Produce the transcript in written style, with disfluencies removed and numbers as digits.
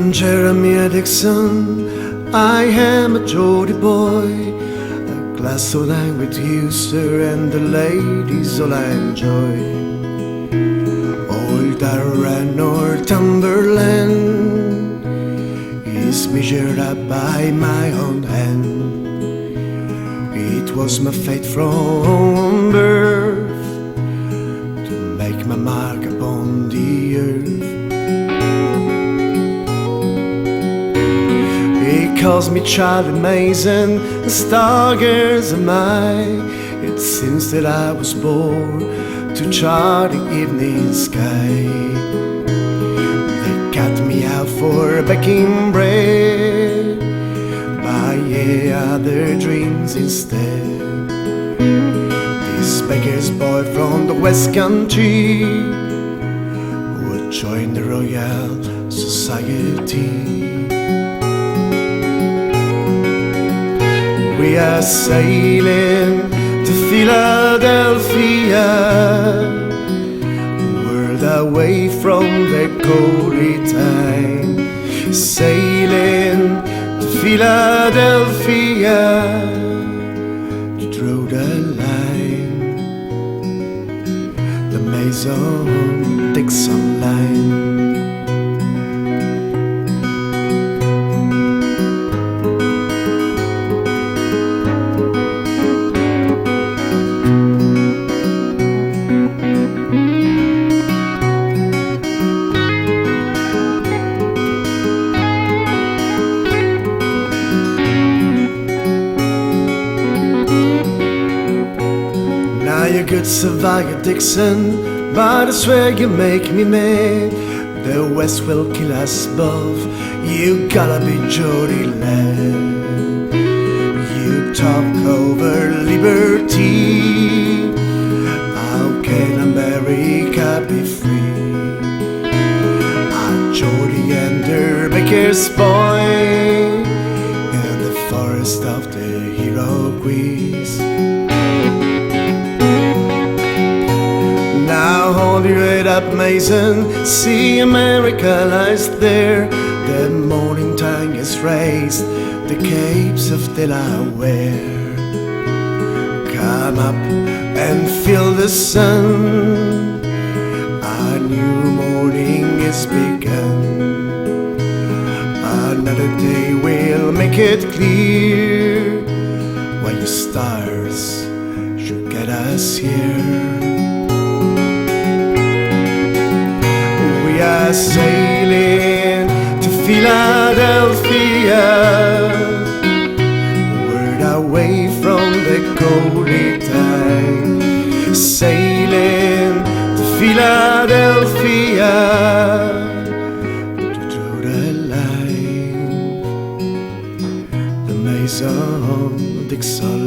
I'm Jeremy Dixon, I am a Geordie boy. A glass of wine with you, sir, and the ladies all I enjoy. Old Darren Northumberland is measured up by my own hand. It was my fate from birth to make my mark upon the earth. He calls me child amazing, and stargazers am I. It seems that I was born to chart the evening sky. They cut me out for baking bread, buy other dreams instead. This baker's boy from the West Country would join the Royal Society. We are sailing to Philadelphia, world away from the cold time. Sailing to Philadelphia to draw the line, the Mason-Dixon line. You're good survivor, Dixon, but I swear you make me mad. The West will kill us both, you gotta be Geordie lad. You talk over liberty, how can America be free? I'm Geordie and the baker's boy in the forest of the Iroquois. Now hold your head up, Mason, see America lies there. The morning tongue is raised, the capes of Delaware. Come up and feel the sun, a new morning is begun. Another day will make it clear why your stars should get us here. We are sailing to Philadelphia, word away from the cold time. Sailing to Philadelphia to draw the line, the Mason-Dixon